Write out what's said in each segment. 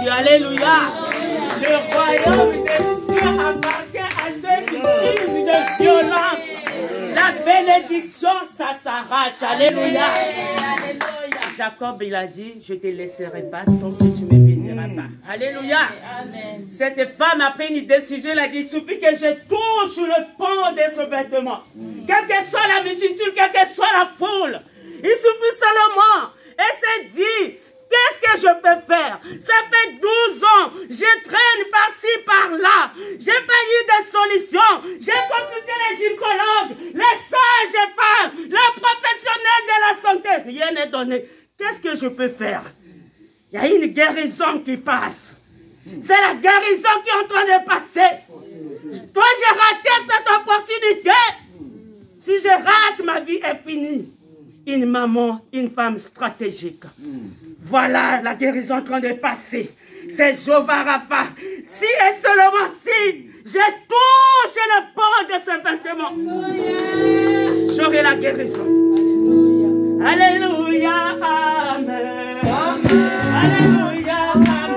Dieu. Alléluia. Le royaume de Dieu appartient à ceux qui vivent de violence. La bénédiction, ça s'arrache. Alléluia. Jacob, il a dit, je ne te laisserai pas tant que tu ne me béniras pas. Alléluia. Cette femme a pris une décision, elle a dit, il suffit que je touche le pan de ce vêtement. Quelle que soit la multitude, quelle que soit la foule, il suffit seulement. Et c'est dit, qu'est-ce que je peux faire? Ça fait 12 ans, je traîne par-ci, par-là. J'ai pas eu de solution. J'ai consulté les gynécologues, les sages-femmes, les professionnels de la santé. Rien n'est donné. Qu'est-ce que je peux faire? Il y a une guérison qui passe. C'est la guérison qui est en train de passer. Toi, j'ai raté cette opportunité. Si je rate, ma vie est finie. Une maman, une femme stratégique. Voilà la guérison en train de passer. C'est Jéhovah Rapha. Si et seulement si je touche le port de ce vêtement, j'aurai la guérison. Alléluia, amen. Alléluia, amen.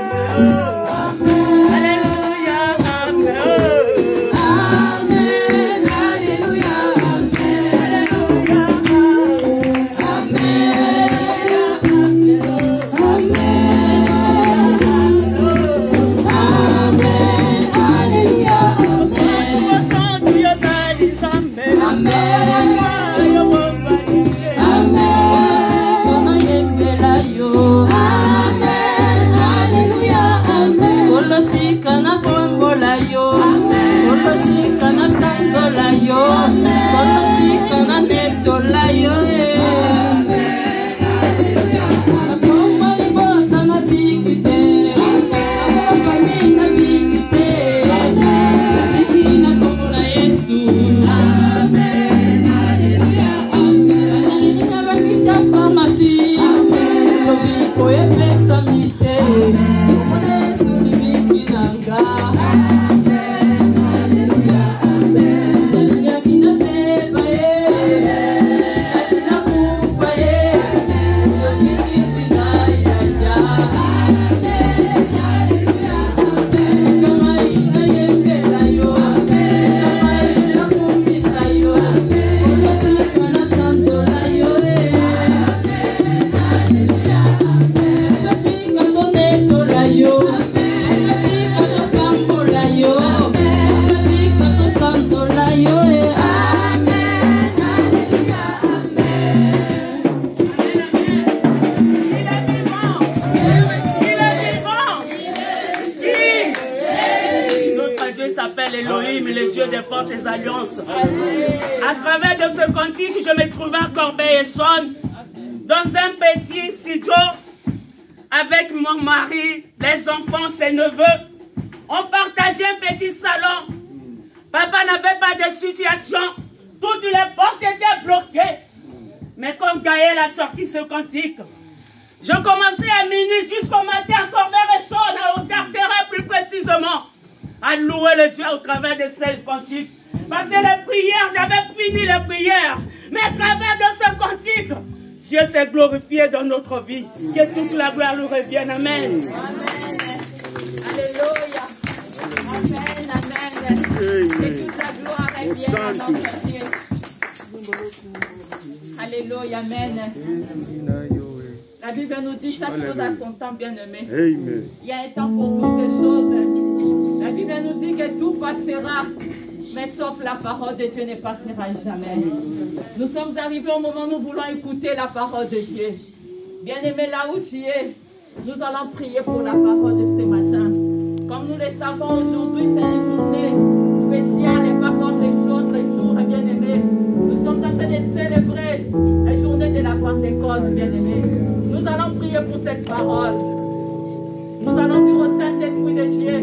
À travers de ce cantique, je me trouvais à Corbeil-Essonnes, dans un petit studio, avec mon mari, les enfants, ses neveux. On partageait un petit salon. Papa n'avait pas de situation. Toutes les portes étaient bloquées. Mais quand Gaël a sorti ce cantique, je commençais à minuit jusqu'au matin à Corbeil-Essonnes, au Carteret plus précisément, à louer le Dieu au travers de ces cantiques. Parce que les prières, j'avais fini les prières. Mais à travers de ce cantique, Dieu s'est glorifié dans notre vie. Que toute la gloire lui revienne. Amen. Amen. Alléluia. Amen, amen. Que toute la gloire revienne à notre Dieu. Alléluia, amen. La Bible nous dit chaque chose à son temps, bien-aimé. Il y a un temps pour toutes choses. La Bible nous dit que tout passera. Mais sauf la parole de Dieu ne passera jamais. Nous sommes arrivés au moment où nous voulons écouter la parole de Dieu. Bien-aimé, là où tu es, nous allons prier pour la parole de ce matin. Comme nous le savons, aujourd'hui, c'est une journée spéciale et pas comme les autres jours, bien-aimés. Nous sommes en train de célébrer la journée de la Pentecôte, bien-aimés. Nous allons prier pour cette parole. Nous allons dire au Saint-Esprit de Dieu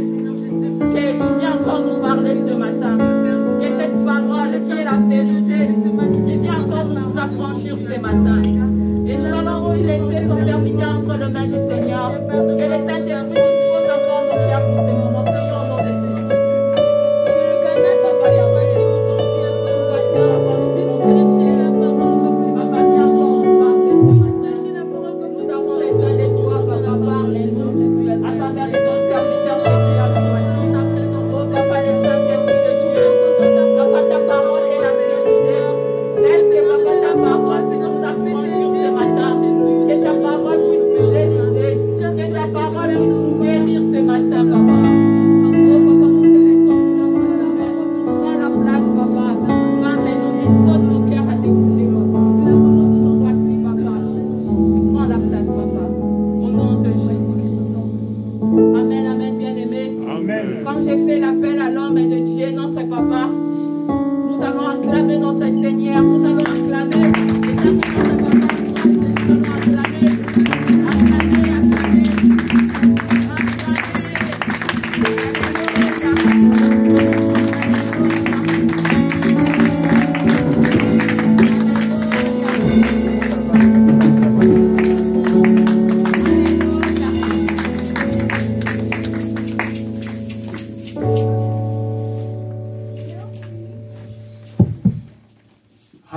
qu'il vient encore nous parler ce matin. Que cette parole qui est la vérité, qui vient encore nous affranchir ce matin. Et nous allons laisser son permis entre les mains du Seigneur. Que le Saint-Esprit nous pose encore nos cœurs pour ce moment. Prions au nom de Jésus. À travers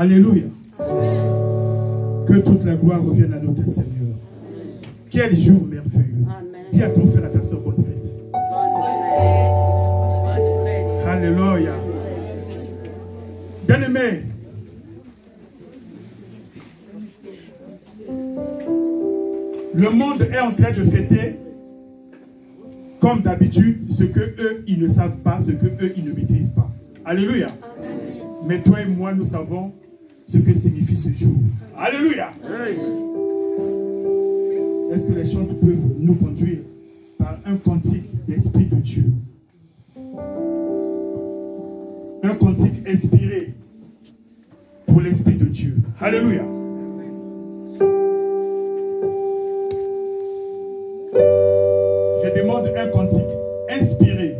Alléluia. Que toute la gloire revienne à notre Seigneur. Quel jour merveilleux. Dis à ton frère, à ta soeur, bonne fête. Alléluia. Bien-aimé, le monde est en train de fêter, comme d'habitude, ce que eux, ils ne savent pas, ce que eux, ils ne maîtrisent pas. Alléluia. Mais toi et moi, nous savons ce que signifie ce jour. Alléluia. Est-ce que les chants peuvent nous conduire par un cantique d'Esprit de Dieu? Un cantique inspiré pour l'Esprit de Dieu. Alléluia. Je demande un cantique inspiré.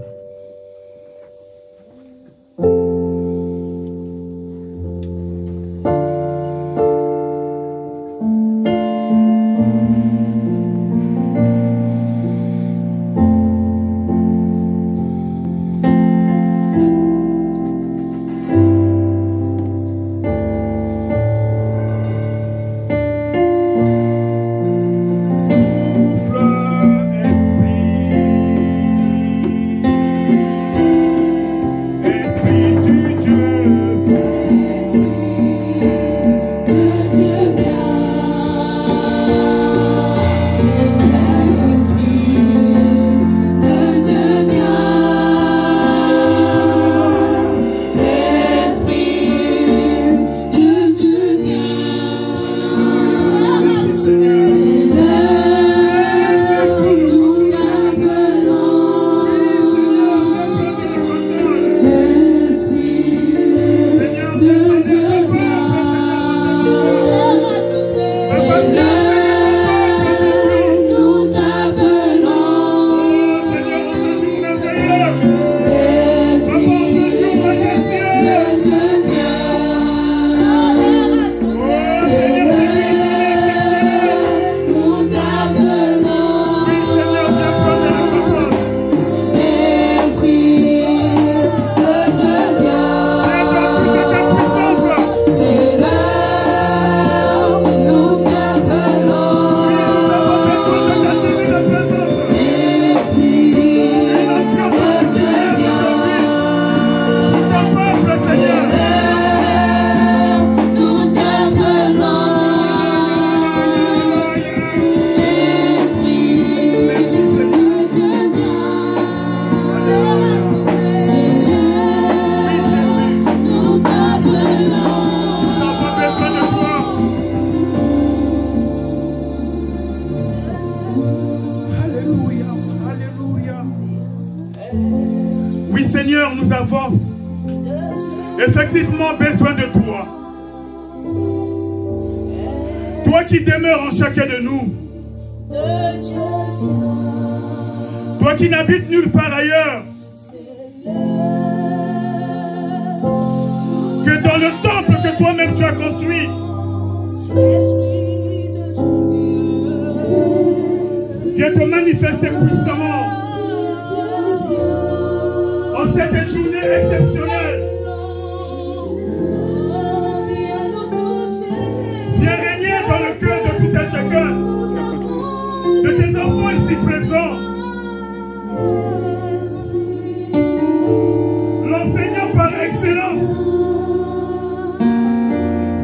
Effectivement besoin de toi. Toi qui demeures en chacun de nous. Toi qui n'habites nulle part ailleurs que dans le temple que toi-même tu as construit. Viens te manifester puissamment en cette journée exceptionnelle. Viens régner dans le cœur de tout un chacun, de tes enfants ici présents. L'enseignant par excellence,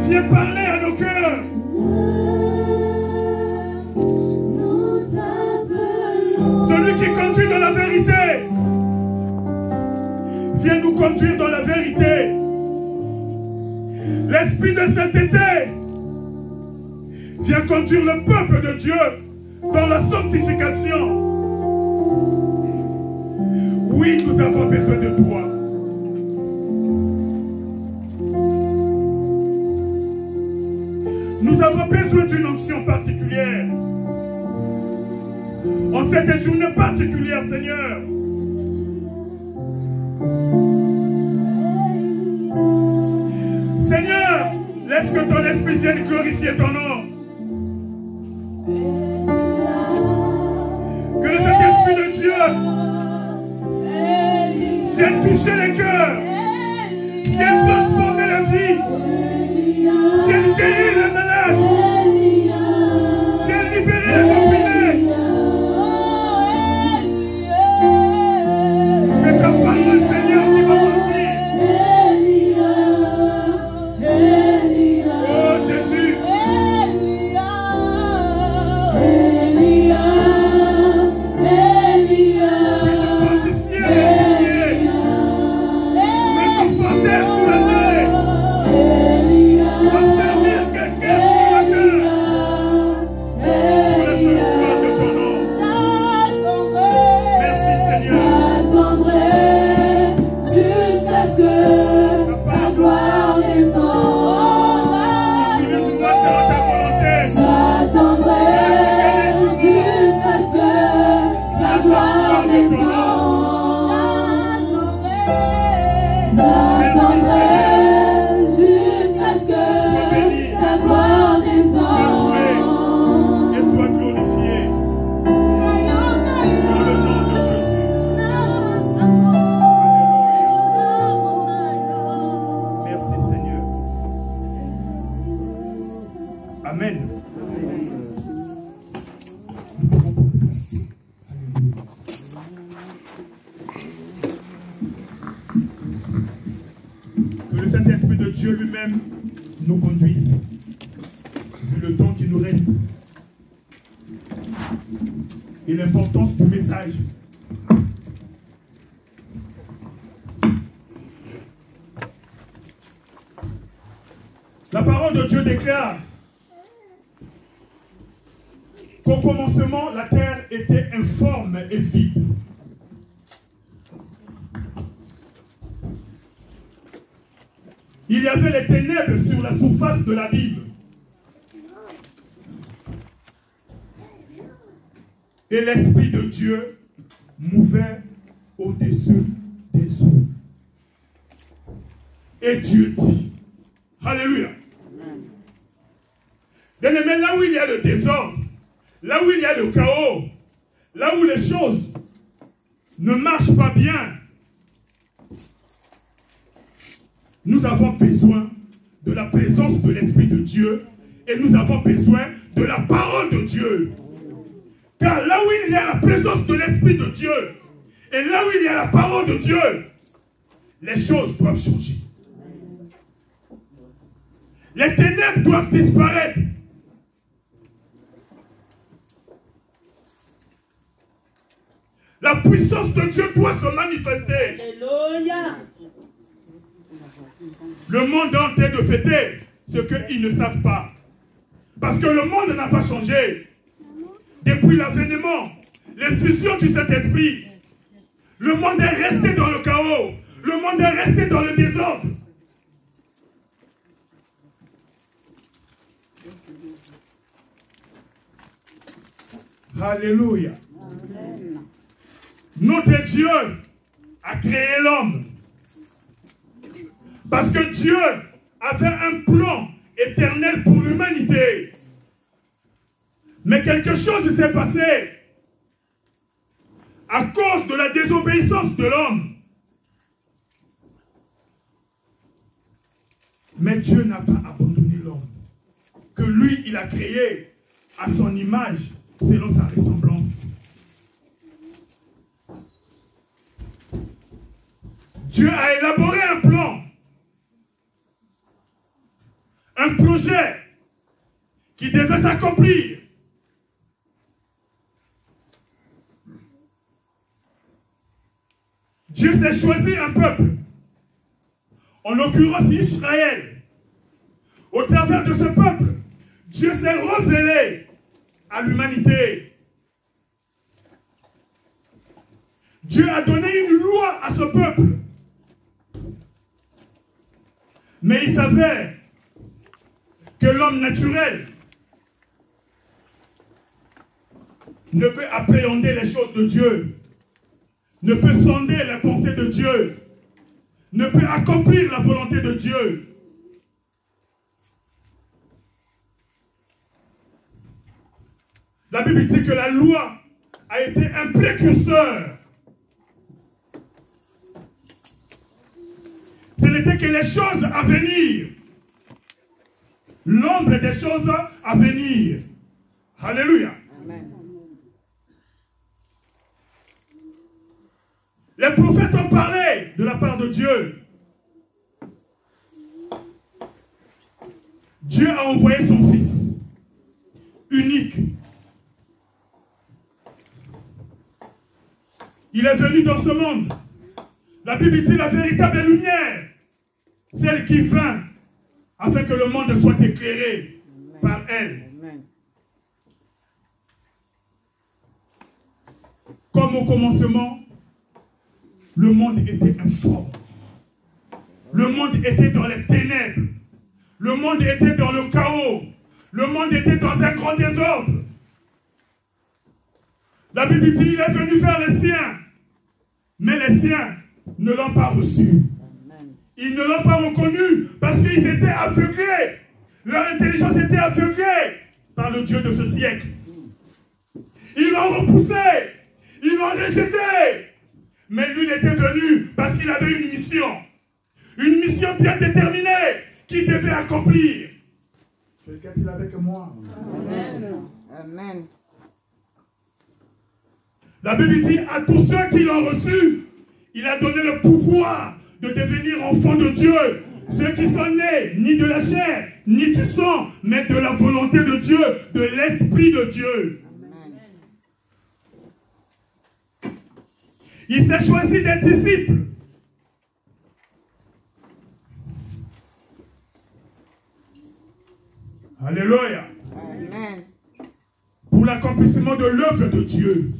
viens parler à nos cœurs. Celui qui conduit dans la vérité, viens nous conduire dans la vérité. L'esprit de sainteté, viens conduire le peuple de Dieu dans la sanctification. Oui, nous avons besoin de toi. Nous avons besoin d'une onction particulière. En cette journée particulière, Seigneur. Seigneur, laisse que ton esprit vienne glorifier ton nom. Que le Saint-Esprit de Dieu vienne toucher les cœurs, Viens transformer la vie. Viens guérir les malades. Viens libérer les opprimés. Que ta parole, Seigneur, qui va sortir. Oh Jésus. Dieu lui-même nous conduise, vu le temps qui nous reste, et l'importance du message. La parole de Dieu déclare qu'au commencement, la terre était informe et vide. Il y avait les ténèbres sur la surface de l'abîme. Et l'Esprit de Dieu mouvait au-dessus des eaux. Et Dieu dit, alléluia. Bien-aimé, là où il y a le désordre, là où il y a le chaos, là où les choses ne marchent pas bien, nous avons besoin de la présence de l'Esprit de Dieu et nous avons besoin de la parole de Dieu. Car là où il y a la présence de l'Esprit de Dieu et là où il y a la parole de Dieu, les choses doivent changer. Les ténèbres doivent disparaître. La puissance de Dieu doit se manifester. Alléluia. Le monde est en train de fêter ce qu'ils ne savent pas. Parce que le monde n'a pas changé. Depuis l'avènement, l'infusion du Saint-Esprit, le monde est resté dans le chaos. Le monde est resté dans le désordre. Alléluia. Amen. Notre Dieu a créé l'homme. Parce que Dieu avait un plan éternel pour l'humanité. Mais quelque chose s'est passé à cause de la désobéissance de l'homme. Mais Dieu n'a pas abandonné l'homme. Que lui, il a créé à son image, selon sa ressemblance. Dieu a élaboré un plan. Un projet qui devait s'accomplir. Dieu s'est choisi un peuple, en l'occurrence Israël. Au travers de ce peuple, Dieu s'est révélé à l'humanité. Dieu a donné une loi à ce peuple. Mais il savait que l'homme naturel ne peut appréhender les choses de Dieu, ne peut sonder les pensées de Dieu, ne peut accomplir la volonté de Dieu. La Bible dit que la loi a été un précurseur. ce n'était que les choses à venir. L'ombre des choses à venir. Alléluia. Amen. Les prophètes ont parlé de la part de Dieu. Dieu a envoyé son Fils unique. Il est venu dans ce monde. La Bible dit la véritable lumière, celle qui vint afin que le monde soit éclairé par elle. Amen. Comme au commencement, le monde était informe. Le monde était dans les ténèbres. Le monde était dans le chaos. Le monde était dans un grand désordre. La Bible dit il est venu vers les siens. Mais les siens ne l'ont pas reçu. Ils ne l'ont pas reconnu parce qu'ils étaient aveuglés. Leur intelligence était aveuglée par le Dieu de ce siècle. Ils l'ont repoussé. Ils l'ont rejeté. Mais lui était venu parce qu'il avait une mission. Une mission bien déterminée qu'il devait accomplir. Quelqu'un est avec moi? Amen. Amen. La Bible dit à tous ceux qui l'ont reçu, il a donné le pouvoir de devenir enfants de Dieu. Ceux qui sont nés ni de la chair, ni du sang, mais de la volonté de Dieu, de l'Esprit de Dieu. Amen. Il s'est choisi des disciples. Alléluia. Amen. Pour l'accomplissement de l'œuvre de Dieu.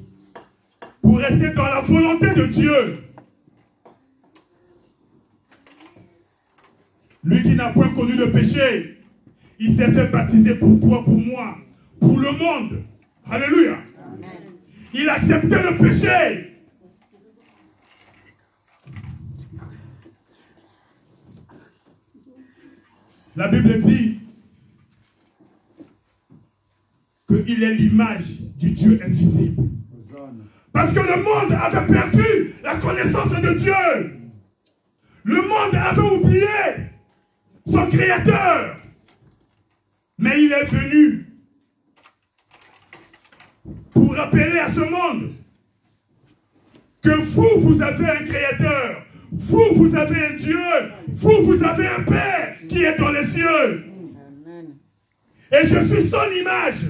Pour rester dans la volonté de Dieu. Lui qui n'a point connu le péché, il s'est fait baptiser pour toi, pour moi, pour le monde. Alléluia. Amen. Il a accepté le péché. La Bible dit qu'il est l'image du Dieu invisible. Parce que le monde avait perdu la connaissance de Dieu. Le monde avait oublié son Créateur. Mais il est venu pour rappeler à ce monde que vous avez un Créateur. Vous avez un Dieu. Vous avez un Père qui est dans les cieux. Amen. Et je suis son image.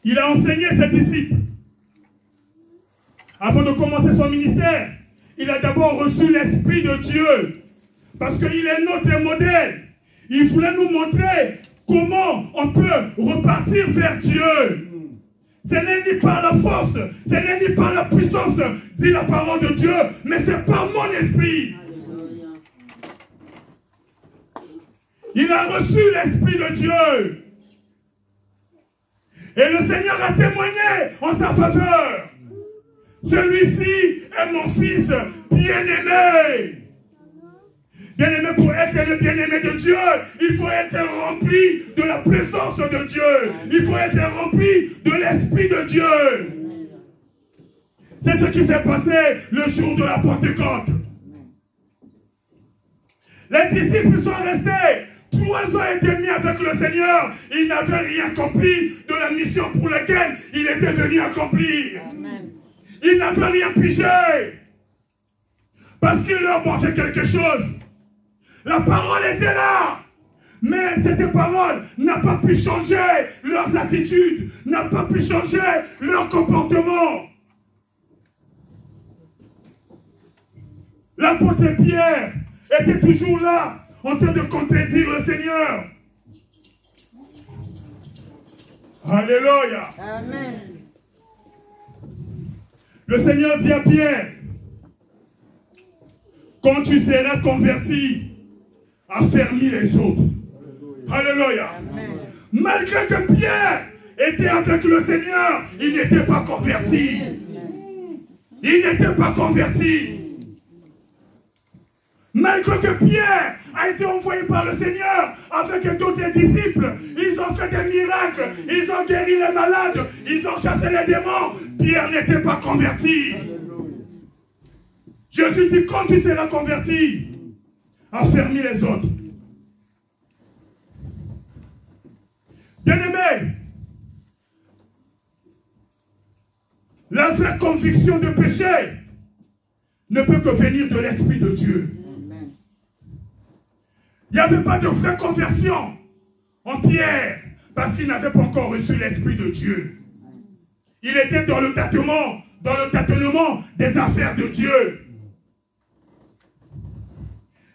Il a enseigné ses disciples. Avant de commencer son ministère, il a d'abord reçu l'Esprit de Dieu. Parce qu'il est notre modèle. Il voulait nous montrer comment on peut repartir vers Dieu. Ce n'est ni par la force, ce n'est ni par la puissance, dit la parole de Dieu, mais c'est par mon esprit. Il a reçu l'Esprit de Dieu. Et le Seigneur a témoigné en sa faveur. Celui-ci est mon fils bien-aimé. Bien-aimé, pour être le bien-aimé de Dieu, il faut être rempli de la présence de Dieu. Il faut être rempli de l'Esprit de Dieu. C'est ce qui s'est passé le jour de la Pentecôte. Les disciples sont restés 3 ans et demi avec le Seigneur. Ils n'avaient rien compris de la mission pour laquelle il était venu accomplir. Amen. Ils n'avaient rien pigé. Parce qu'il leur manquait quelque chose. La parole était là. Mais cette parole n'a pas pu changer leurs attitudes, n'a pas pu changer leur comportement. L'apôtre Pierre était toujours là, en train de contredire le Seigneur. Alléluia. Amen. Le Seigneur dit à Pierre, quand tu seras converti, affermis les autres. Alléluia. Amen. Malgré que Pierre était avec le Seigneur, il n'était pas converti. Il n'était pas converti. Malgré que Pierre a été envoyé par le Seigneur avec d'autres disciples, ils ont fait des miracles, ils ont guéri les malades, ils ont chassé les démons. Pierre n'était pas converti. Jésus dit, quand tu seras converti, affermis les autres. Bien-aimé, la vraie conviction de péché ne peut que venir de l'Esprit de Dieu. Il n'y avait pas de vraie conversion en Pierre parce qu'il n'avait pas encore reçu l'Esprit de Dieu. Il était dans le tâtonnement des affaires de Dieu.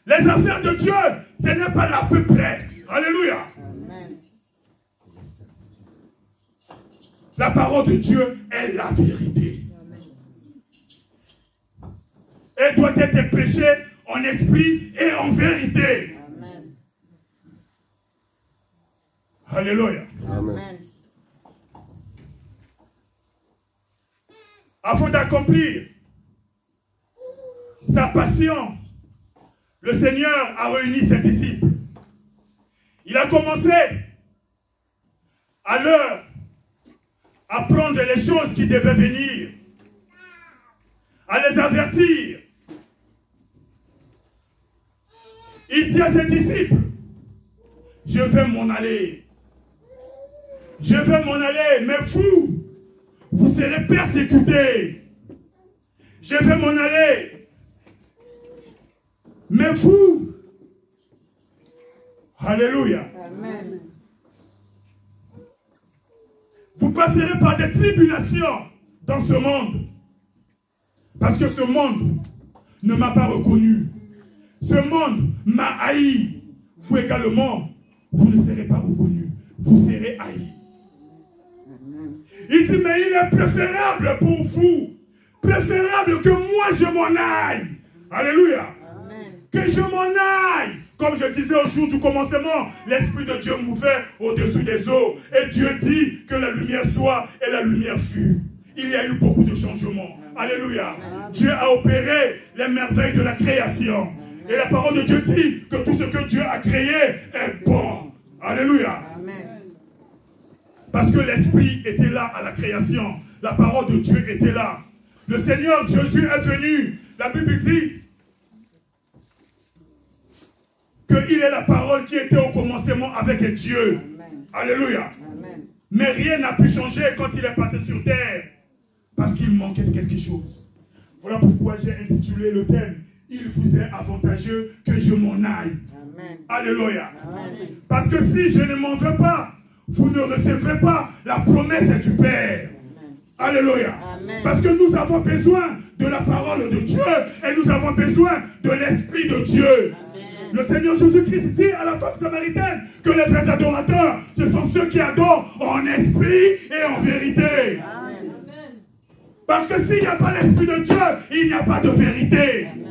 Les affaires de Dieu, ce n'est pas l'à peu près. Alléluia. Amen. La parole de Dieu est la vérité. Elle doit être prêchée en esprit et en vérité. Amen. Alléluia. Amen. Afin d'accomplir sa passion, le Seigneur a réuni ses disciples. Il a commencé à leur apprendre les choses qui devaient venir, à les avertir. Il dit à ses disciples, je vais m'en aller. Je vais m'en aller, mais vous serez persécutés. Je vais m'en aller. Mais vous, alléluia. Amen. Vous passerez par des tribulations dans ce monde. Parce que ce monde ne m'a pas reconnu. Ce monde m'a haï. Vous également, vous ne serez pas reconnus. Vous serez haïs. Il dit, mais il est préférable pour vous, préférable que moi je m'en aille. Alléluia. Amen. Que je m'en aille. Comme je disais au jour du commencement, l'Esprit de Dieu mouvait au-dessus des eaux. Et Dieu dit que la lumière soit et la lumière fut. Il y a eu beaucoup de changements. Alléluia. Amen. Dieu a opéré les merveilles de la création. Et la parole de Dieu dit que tout ce que Dieu a créé est bon. Alléluia. Amen. Parce que l'Esprit était là à la création. La parole de Dieu était là. Le Seigneur Jésus est venu. La Bible dit qu'il est la parole qui était au commencement avec Dieu. Amen. Alléluia. Amen. Mais rien n'a pu changer quand il est passé sur terre. Parce qu'il manquait quelque chose. Voilà pourquoi j'ai intitulé le thème. Il vous est avantageux que je m'en aille. Amen. Alléluia. Amen. Parce que si je ne m'en vais pas, vous ne recevrez pas la promesse du Père. Amen. Alléluia. Amen. Parce que nous avons besoin de la parole de Dieu et nous avons besoin de l'Esprit de Dieu. Amen. Le Seigneur Jésus-Christ dit à la femme samaritaine que les vrais adorateurs, ce sont ceux qui adorent en esprit et en vérité. Amen. Parce que s'il n'y a pas l'Esprit de Dieu, il n'y a pas de vérité. Amen.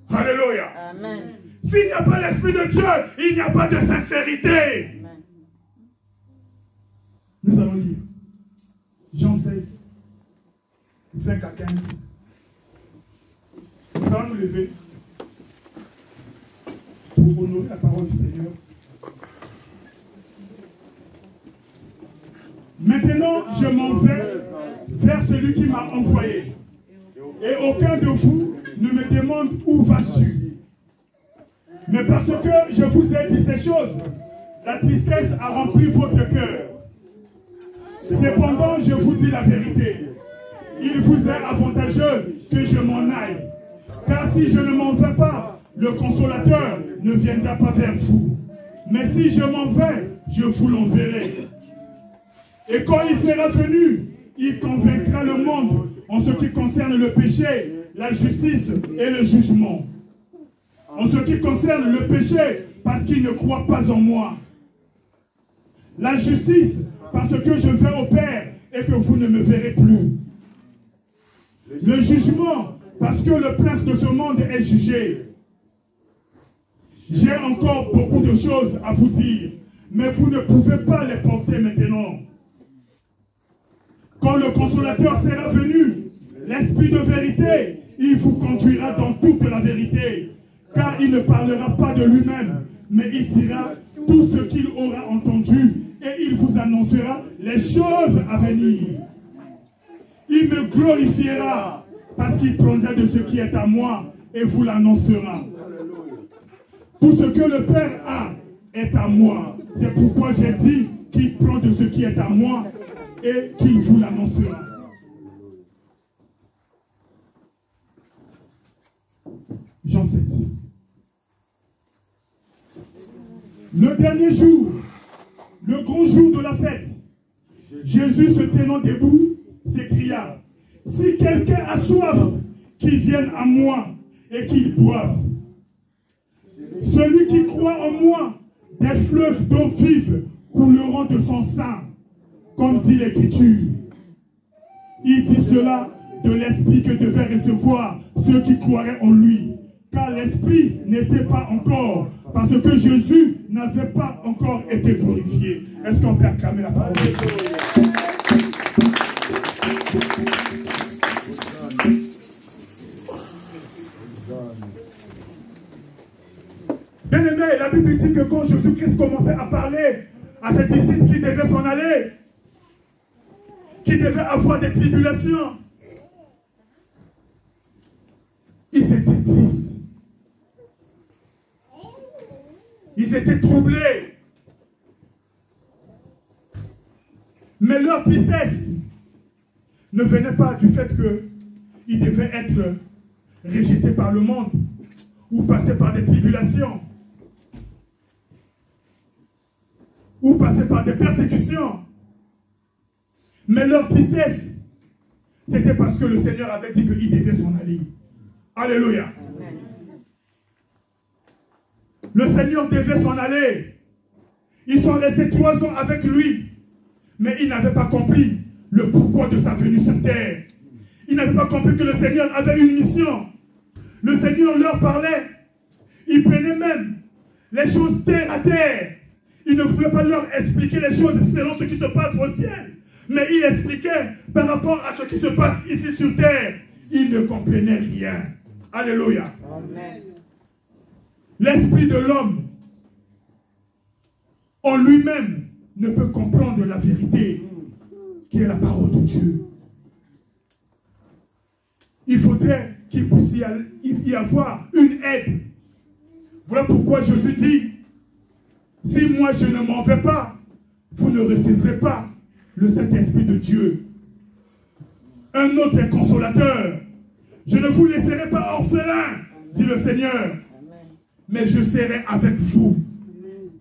Alléluia. Amen. S'il n'y a pas l'Esprit de Dieu, il n'y a pas de sincérité. Amen. Nous allons lire Jean 16, 5 à 15. Nous allons nous lever pour honorer la parole du Seigneur. Maintenant, je m'en vais vers celui qui m'a envoyé. Et aucun de vous ne me demande où vas-tu. Mais parce que je vous ai dit ces choses, la tristesse a rempli votre cœur. Cependant, je vous dis la vérité. Il vous est avantageux que je m'en aille. Car si je ne m'en vais pas, le consolateur ne viendra pas vers vous. Mais si je m'en vais, je vous l'enverrai. Et quand il sera venu, il convaincra le monde en ce qui concerne le péché, la justice et le jugement. En ce qui concerne le péché, parce qu'il ne croit pas en moi. La justice, parce que je vais au Père et que vous ne me verrez plus. Le jugement, parce que le prince de ce monde est jugé. J'ai encore beaucoup de choses à vous dire, mais vous ne pouvez pas les porter maintenant. Quand le consolateur sera venu, l'Esprit de vérité, il vous conduira dans toute la vérité. Car il ne parlera pas de lui-même, mais il dira tout ce qu'il aura entendu et il vous annoncera les choses à venir. Il me glorifiera parce qu'il prendra de ce qui est à moi et vous l'annoncera. Tout ce que le Père a est à moi. C'est pourquoi j'ai dit qu'il prend de ce qui est à moi et qu'il vous l'annoncera. Jean 7. Le dernier jour, le grand jour de la fête, Jésus se tenant debout, s'écria, « Si quelqu'un a soif, qu'il vienne à moi et qu'il boive. Celui qui croit en moi, des fleuves d'eau vive couleront de son sein, comme dit l'Écriture. » Il dit cela de l'Esprit que devaient recevoir ceux qui croiraient en lui, car l'Esprit n'était pas encore, parce que Jésus n'avait pas encore été glorifié. Est-ce qu'on peut acclamer la parole de Dieu? Bien aimé, la Bible dit que quand Jésus-Christ commençait à parler à ses disciples qui devaient s'en aller, qui devaient avoir des tribulations, ils étaient tristes. Ils étaient troublés. Mais leur tristesse ne venait pas du fait qu'ils devaient être rejetés par le monde ou passer par des tribulations ou passer par des persécutions. Mais leur tristesse, c'était parce que le Seigneur avait dit qu'il devait s'en aller. Alléluia. Le Seigneur devait s'en aller. Ils sont restés 3 ans avec lui. Mais ils n'avaient pas compris le pourquoi de sa venue sur terre. Ils n'avaient pas compris que le Seigneur avait une mission. Le Seigneur leur parlait. Il prenait même les choses terre à terre. Il ne voulait pas leur expliquer les choses selon ce qui se passe au ciel. Mais il expliquait par rapport à ce qui se passe ici sur terre. Ils ne comprenaient rien. Alléluia. Amen. L'esprit de l'homme, en lui-même, ne peut comprendre la vérité qui est la parole de Dieu. Il faudrait qu'il puisse y avoir une aide. Voilà pourquoi Jésus dit, si moi je ne m'en vais pas, vous ne recevrez pas le Saint-Esprit de Dieu. Un autre consolateur. Je ne vous laisserai pas orphelin, dit le Seigneur. Mais je serai avec vous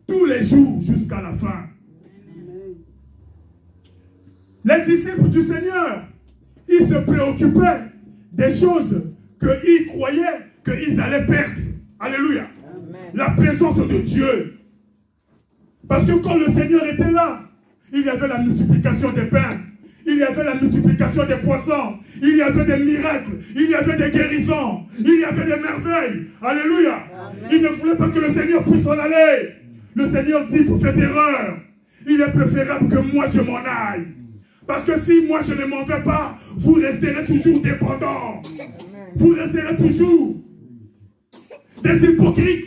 tous les jours jusqu'à la fin. Les disciples du Seigneur, ils se préoccupaient des choses qu'ils croyaient qu'ils allaient perdre. Alléluia. Amen. La présence de Dieu. Parce que quand le Seigneur était là, il y avait la multiplication des pains. Il y avait la multiplication des poissons. Il y avait des miracles. Il y avait des guérisons. Il y avait des merveilles. Alléluia. Amen. Il ne voulait pas que le Seigneur puisse s'en aller. Le Seigneur dit, vous faites erreur. Il est préférable que moi je m'en aille. Parce que si moi je ne m'en vais pas, vous resterez toujours dépendants. Vous resterez toujours des hypocrites.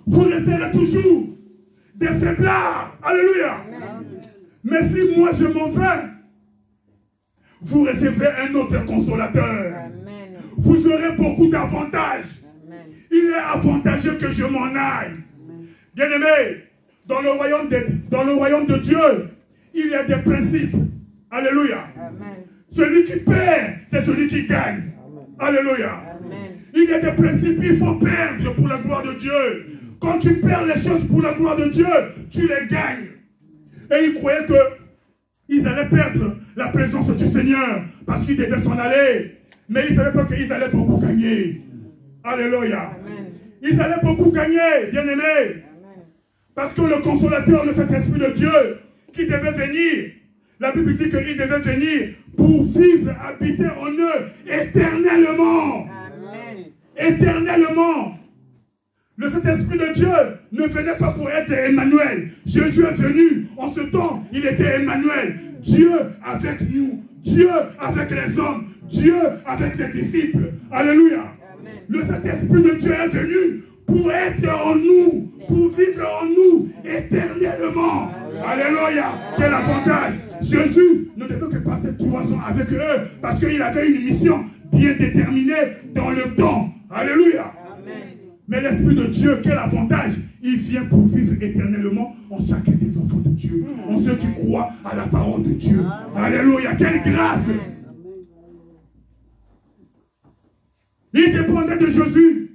Vous resterez toujours des faiblards. Alléluia. Mais si moi je m'en vais, vous recevrez un autre consolateur. Amen. Vous aurez beaucoup d'avantages. Il est avantageux que je m'en aille. Bien-aimé, dans le royaume de Dieu, il y a des principes. Alléluia. Amen. Celui qui perd, c'est celui qui gagne. Amen. Alléluia. Amen. Il y a des principes, il faut perdre pour la gloire de Dieu. Quand tu perds les choses pour la gloire de Dieu, tu les gagnes. Et ils croyaient qu'ils allaient perdre la présence du Seigneur parce qu'ils devaient s'en aller. Mais ils ne savaient pas qu'ils allaient beaucoup gagner. Alléluia. Amen. Ils allaient beaucoup gagner, bien-aimés. Parce que le consolateur, le Saint-Esprit de Dieu, qui devait venir, la Bible dit qu'il devait venir pour vivre, habiter en eux éternellement. Amen. Éternellement. Le Saint-Esprit de Dieu ne venait pas pour être Emmanuel. Jésus est venu. En ce temps, il était Emmanuel. Dieu avec nous. Dieu avec les hommes. Dieu avec ses disciples. Alléluia. Amen. Le Saint-Esprit de Dieu est venu pour être en nous. Pour vivre en nous éternellement. Amen. Alléluia. Quel avantage. Jésus ne devait que passer 3 ans avec eux parce qu'il avait une mission bien déterminée dans le temps. Alléluia. Mais l'Esprit de Dieu, quel avantage. Il vient pour vivre éternellement en chacun des enfants de Dieu, en ceux qui croient à la parole de Dieu. Alléluia. Quelle grâce. Ils dépendaient de Jésus.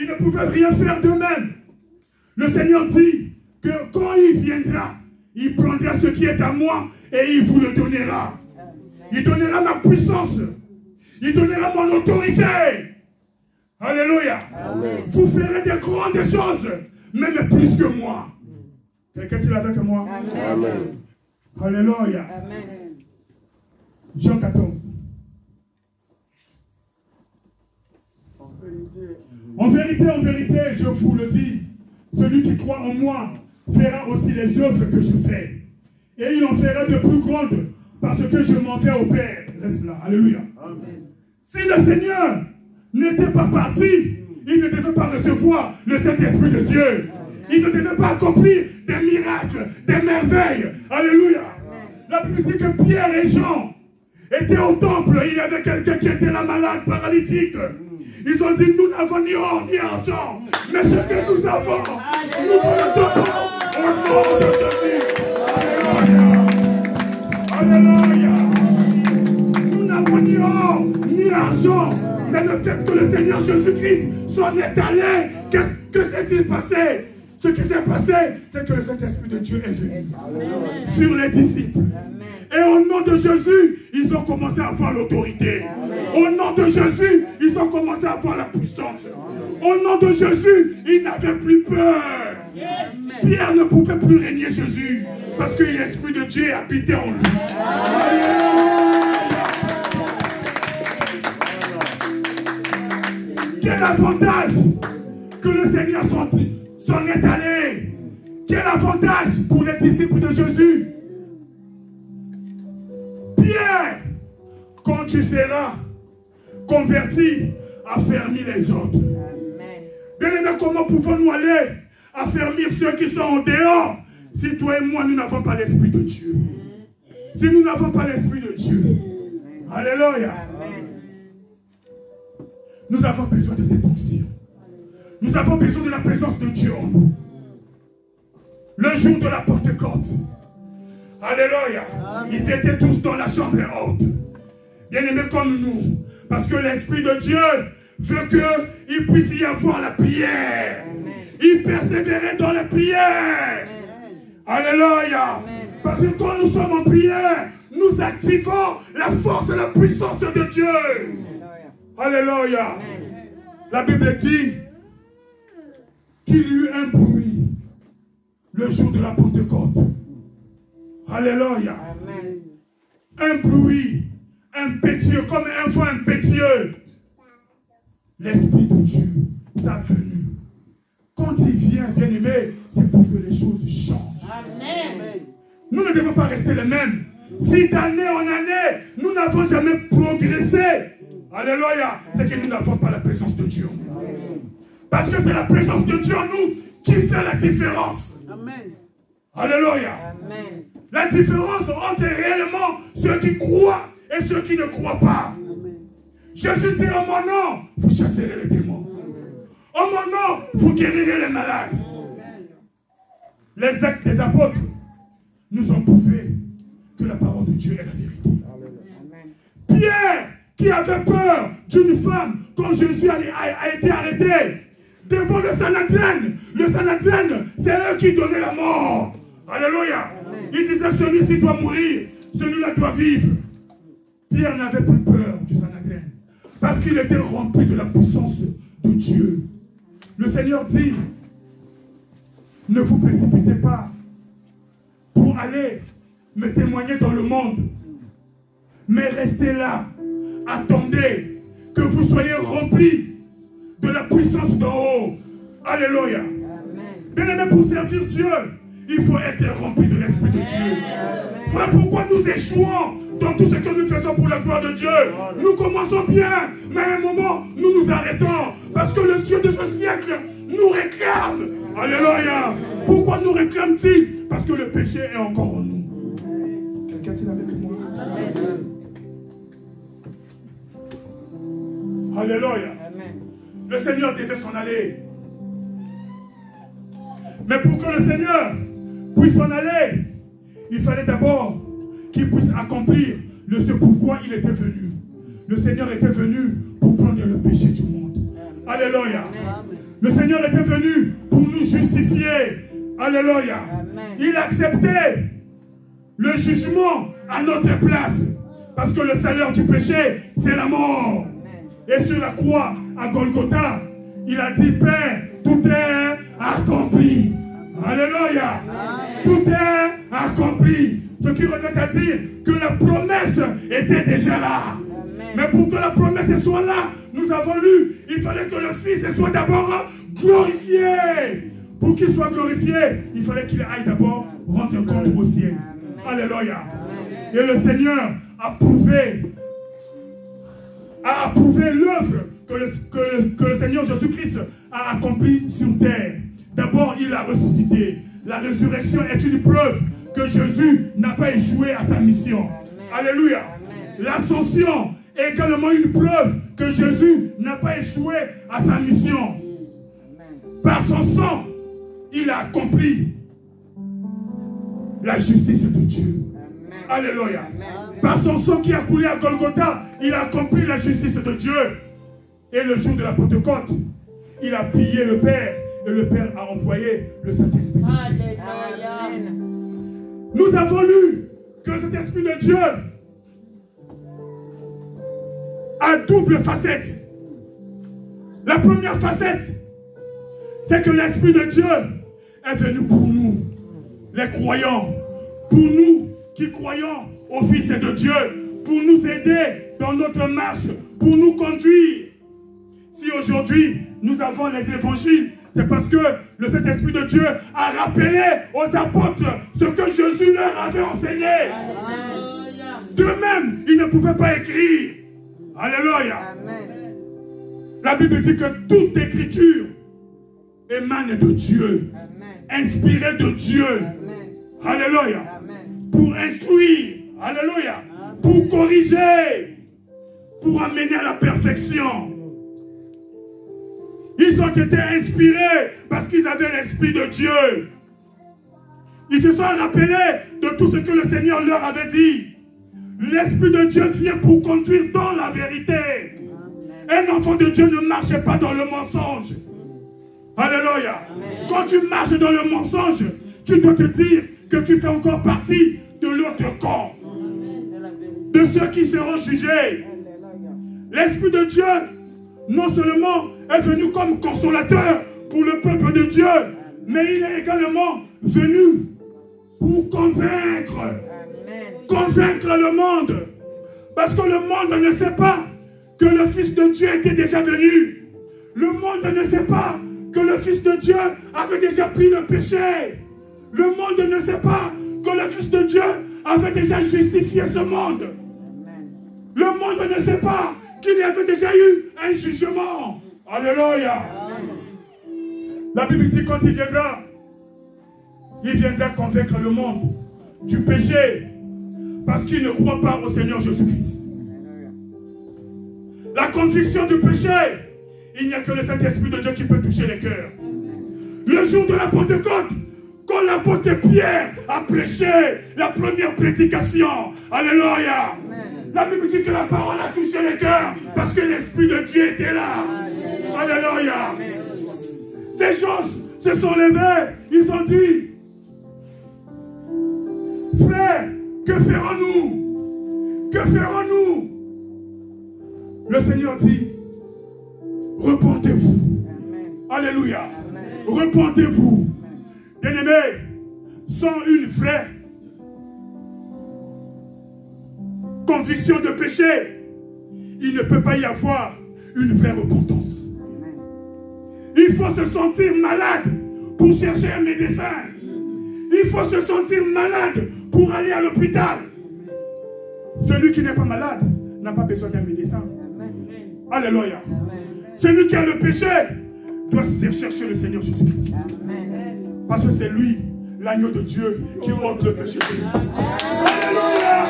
Ils ne pouvaient rien faire d'eux-mêmes. Le Seigneur dit que quand il viendra, il prendra ce qui est à moi et il vous le donnera. Il donnera ma puissance. Il donnera mon autorité. Alléluia. Amen. Vous ferez des grandes choses, même plus que moi. Quelqu'un est avec moi? Amen. Alléluia. Amen. Jean 14. En vérité, je vous le dis, celui qui croit en moi fera aussi les œuvres que je fais. Et il en fera de plus grandes, parce que je m'en vais au Père. Reste là. Alléluia. Amen. Si le Seigneur n'était pas parti, il ne devait pas recevoir le Saint-Esprit de Dieu. Il ne devait pas accomplir des miracles, des merveilles. Alléluia. La Bible dit que Pierre et Jean étaient au temple. Il y avait quelqu'un qui était là malade, paralytique. Ils ont dit, nous n'avons ni or ni argent, mais ce que nous avons, nous vous le donnons au nom de Jésus. Alléluia. Alléluia. Nous n'avons ni or ni argent, mais le fait que le Seigneur Jésus-Christ s'en est allé, que s'est-il passé? Ce qui s'est passé, c'est que le Saint-Esprit de Dieu est venu sur les disciples. Et au nom de Jésus, ils ont commencé à avoir l'autorité. Au nom de Jésus, ils ont commencé à avoir la puissance. Au nom de Jésus, ils n'avaient plus peur. Pierre ne pouvait plus régner Jésus parce que l'Esprit de Dieu habitait en lui. Quel avantage que le Seigneur s'en est allé. Quel avantage pour les disciples de Jésus. Pierre, quand tu seras converti, affermis les autres. Bien-aimés, comment pouvons-nous aller affermir ceux qui sont en dehors si toi et moi, nous n'avons pas l'Esprit de Dieu? Si nous n'avons pas l'Esprit de Dieu. Alléluia. Nous avons besoin de cette onction. Nous avons besoin de la présence de Dieu en nous. Le jour de la Pentecôte. Alléluia. Ils étaient tous dans la chambre haute. Bien-aimés comme nous. Parce que l'Esprit de Dieu veut qu'il puisse y avoir la prière. Il persévérait dans la prière. Alléluia. Parce que quand nous sommes en prière, nous activons la force et la puissance de Dieu. Alléluia. La Bible dit qu'il y eut un bruit le jour de la Pentecôte. Alléluia. Un bruit impétueux, comme un vent impétueux. L'Esprit de Dieu, sa venue. Quand il vient, bien aimé, c'est pour que les choses changent. Amen. Nous ne devons pas rester les mêmes. Si d'année en année, nous n'avons jamais progressé, alléluia, c'est que nous n'avons pas la présence de Dieu en nous. Parce que c'est la présence de Dieu en nous qui fait la différence. Amen. Alléluia. Amen. La différence entre réellement ceux qui croient et ceux qui ne croient pas. Amen. Jésus dit en mon nom, vous chasserez les démons. En mon nom, vous guérirez les malades. Les actes des apôtres nous ont prouvé que la parole de Dieu est la vérité. Amen. Pierre, qui avait peur d'une femme quand Jésus a été arrêté devant le Sanhedrin, c'est eux qui donnaient la mort. Alléluia. Amen. Il disait, celui-ci doit mourir, celui-là doit vivre. Pierre n'avait plus peur du Sanhedrin parce qu'il était rempli de la puissance de Dieu. Le Seigneur dit, ne vous précipitez pas pour aller me témoigner dans le monde, mais restez là, attendez que vous soyez remplis de la puissance d'en haut. Alléluia. Bien aimé, pour servir Dieu, il faut être rempli de l'Esprit de Dieu. Voilà pourquoi nous échouons dans tout ce que nous faisons pour la gloire de Dieu. Nous commençons bien, mais à un moment, nous nous arrêtons. Parce que le Dieu de ce siècle nous réclame. Alléluia. Pourquoi nous réclame-t-il? Parce que le péché est encore en nous. Quelqu'un est avec moi? Alléluia. Le Seigneur devait s'en aller. Mais pour que le Seigneur puisse s'en aller, il fallait d'abord qu'il puisse accomplir ce pourquoi il était venu. Le Seigneur était venu pour prendre le péché du monde. Alléluia. Le Seigneur était venu pour nous justifier. Alléluia. Il acceptait le jugement à notre place. Parce que le salaire du péché, c'est la mort. Et sur la croix, à Golgotha, il a dit, Père, tout est accompli. Alléluia. Tout est accompli. Ce qui revient à dire que la promesse était déjà là. Mais pour que la promesse soit là, nous avons lu, il fallait que le Fils soit d'abord glorifié. Pour qu'il soit glorifié, il fallait qu'il aille d'abord rendre compte au ciel. Alléluia. Et le Seigneur a approuvé l'œuvre que le Seigneur Jésus-Christ a accomplie sur terre. D'abord, il a ressuscité. La résurrection est une preuve que Jésus n'a pas échoué à sa mission. Alléluia. L'ascension est également une preuve que Jésus n'a pas échoué à sa mission. Par son sang, il a accompli la justice de Dieu. Alléluia. Par son sang qui a coulé à Golgotha, il a accompli la justice de Dieu. Et le jour de la Pentecôte, il a prié le Père. Et le Père a envoyé le Saint-Esprit de Dieu. Nous avons lu que le Saint-Esprit de Dieu a double facette. La première facette, c'est que l'Esprit de Dieu est venu pour nous, les croyants, pour nous qui croyons au Fils de Dieu, pour nous aider dans notre marche, pour nous conduire. Si aujourd'hui nous avons les évangiles, c'est parce que le Saint-Esprit de Dieu a rappelé aux apôtres ce que Jésus leur avait enseigné. D'eux-mêmes, ils ne pouvaient pas écrire. Alléluia. La Bible dit que toute écriture émane de Dieu, inspirée de Dieu. Alléluia. Pour instruire. Alléluia. Pour corriger. Pour amener à la perfection. Ils ont été inspirés parce qu'ils avaient l'Esprit de Dieu. Ils se sont rappelés de tout ce que le Seigneur leur avait dit. L'Esprit de Dieu vient pour conduire dans la vérité. Un enfant de Dieu ne marche pas dans le mensonge. Alléluia. Quand tu marches dans le mensonge, tu dois te dire que tu fais encore partie de l'autre camp. De ceux qui seront jugés. L'Esprit de Dieu, non seulement est venu comme consolateur pour le peuple de Dieu, mais il est également venu pour convaincre le monde. Parce que le monde ne sait pas que le Fils de Dieu était déjà venu. Le monde ne sait pas que le Fils de Dieu avait déjà pris le péché. Le monde ne sait pas que le Fils de Dieu avait déjà justifié ce monde. Le monde ne sait pas qu'il y avait déjà eu un jugement. Alléluia. La Bible dit quand il viendra convaincre le monde du péché parce qu'il ne croit pas au Seigneur Jésus-Christ. La conviction du péché, il n'y a que le Saint-Esprit de Dieu qui peut toucher les cœurs. Le jour de la Pentecôte, quand l'apôtre Pierre a prêché la première prédication, alléluia. La Bible dit que la parole a touché les cœurs parce que l'Esprit de Dieu était là. Alléluia. Ces gens se sont levés, ils ont dit, frère, que ferons-nous? Que ferons-nous? Le Seigneur dit, repentez-vous. Alléluia. Repentez-vous. Bien-aimés, sans une vraie conviction de péché, il ne peut pas y avoir une vraie repentance. Il faut se sentir malade pour chercher un médecin. Il faut se sentir malade pour aller à l'hôpital. Celui qui n'est pas malade n'a pas besoin d'un médecin. Alléluia. Celui qui a le péché doit chercher le Seigneur Jésus-Christ. Parce que c'est lui l'agneau de Dieu qui ôte le péché. Alléluia.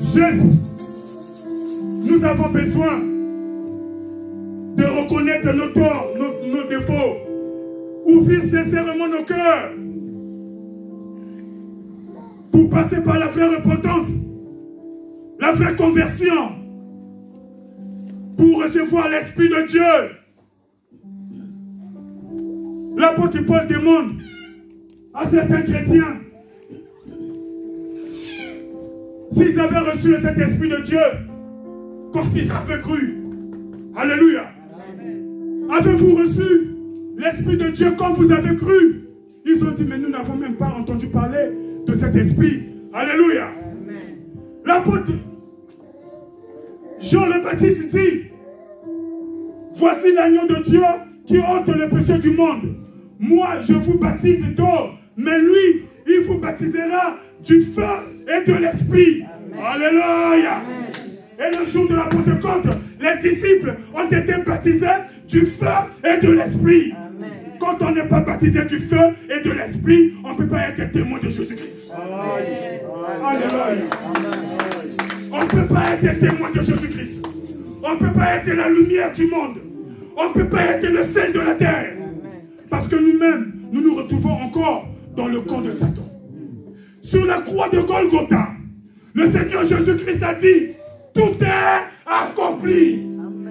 Jésus, nous avons besoin de reconnaître nos torts, nos défauts, ouvrir sincèrement nos cœurs pour passer par la vraie repentance, la vraie conversion, pour recevoir l'Esprit de Dieu. L'apôtre Paul demande à certains chrétiens s'ils avaient reçu le Saint-Esprit de Dieu quand ils avaient cru. Alléluia. Avez-vous reçu l'Esprit de Dieu quand vous avez cru? Ils ont dit, mais nous n'avons même pas entendu parler de cet Esprit. Alléluia. L'apôtre Jean le Baptiste dit, voici l'agneau de Dieu qui ôte le péché du monde. Moi, je vous baptise d'eau, mais lui, il vous baptisera du feu et de l'Esprit. Alléluia. Et le jour de la Pentecôte, les disciples ont été baptisés du feu et de l'Esprit. Quand on n'est pas baptisé du feu et de l'Esprit, on ne peut pas être témoin de Jésus-Christ. Alléluia. On ne peut pas être témoin de Jésus-Christ. On ne peut pas être la lumière du monde. On ne peut pas être le sel de la terre. Parce que nous-mêmes, nous nous retrouvons encore dans le camp de Satan. Sur la croix de Golgotha, le Seigneur Jésus-Christ a dit, tout est accompli.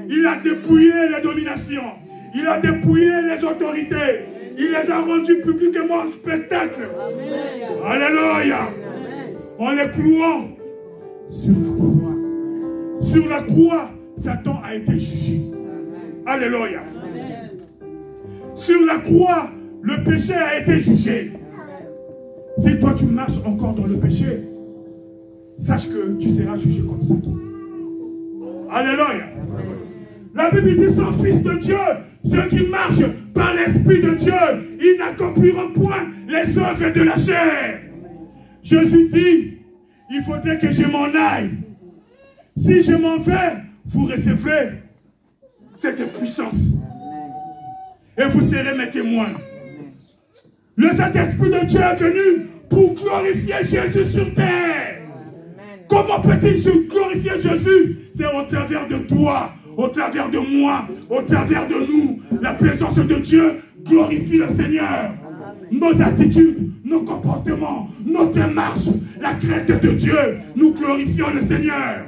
Il a dépouillé les dominations. Il a dépouillé les autorités. Il les a rendues publiquement en spectacle. Alléluia. En les clouant sur la croix. Sur la croix, Satan a été jugé. Alléluia. Sur la croix, le péché a été jugé. Si toi tu marches encore dans le péché, sache que tu seras jugé comme ça. Alléluia. La Bible dit, son Fils de Dieu, ceux qui marchent par l'Esprit de Dieu, ils n'accompliront point les œuvres de la chair. Jésus dit, il faudrait que je m'en aille. Si je m'en vais, vous recevez cette puissance. Et vous serez mes témoins. Le Saint-Esprit de Dieu est venu pour glorifier Jésus sur terre. Comment peut-il glorifier Jésus? C'est au travers de toi, au travers de moi, au travers de nous. La présence de Dieu glorifie le Seigneur. Nos attitudes, nos comportements, notre marche, la crainte de Dieu, nous glorifions le Seigneur.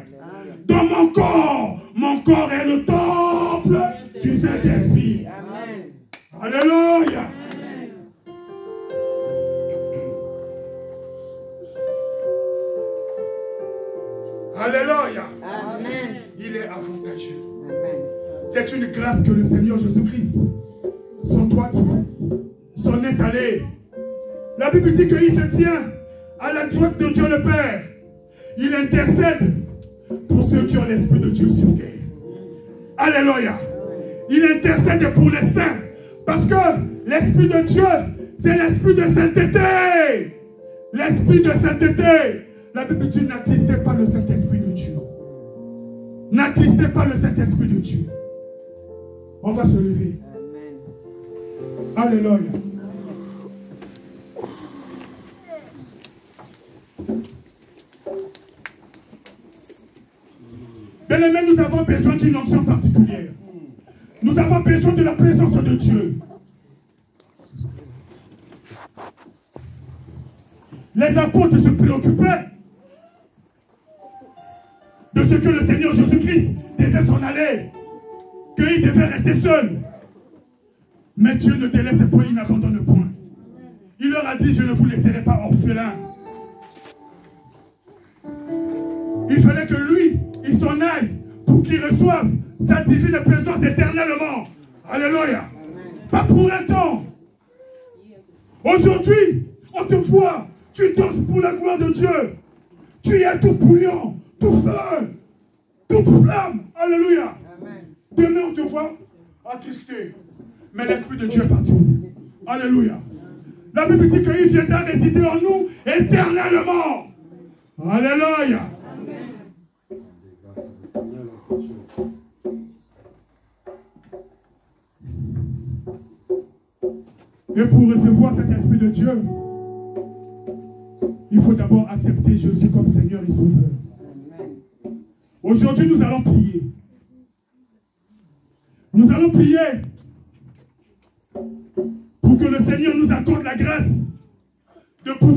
Dans mon corps est le temple du Saint-Esprit. Alléluia. Alléluia. Amen. Il est avantageux. Amen. C'est une grâce que le Seigneur Jésus-Christ, son doigt, s'en est allé. La Bible dit qu'il se tient à la droite de Dieu le Père. Il intercède pour ceux qui ont l'Esprit de Dieu sur terre. Alléluia. Il intercède pour les saints. Parce que l'Esprit de Dieu, c'est l'Esprit de sainteté. L'Esprit de sainteté. La Bible dit, n'attristez pas le Saint-Esprit de Dieu. N'attristez pas le Saint-Esprit de Dieu. On va se lever. Alléluia. Bien-aimés, nous avons besoin d'une onction particulière. Nous avons besoin de la présence de Dieu. Les apôtres se préoccupaient de ce que le Seigneur Jésus-Christ devait s'en aller, qu'il devait rester seul. Mais Dieu ne te laisse point, il n'abandonne point. Il leur a dit, je ne vous laisserai pas orphelins. Il fallait que lui, il s'en aille pour qu'il reçoive sa divine présence éternellement. Alléluia. Pas pour un temps. Aujourd'hui, on te voit, tu danses pour la gloire de Dieu. Tu es tout bouillant, tout feu, toute flamme. Alléluia. Demain, on te voit attristé. Mais l'Esprit de Dieu est parti. Alléluia. La Bible dit qu'il viendra résider en nous éternellement. Alléluia. Et pour recevoir cet esprit de Dieu, il faut d'abord accepter Jésus comme Seigneur et Sauveur. Aujourd'hui, nous allons prier. Nous allons prier pour que le Seigneur nous accorde la grâce de pouvoir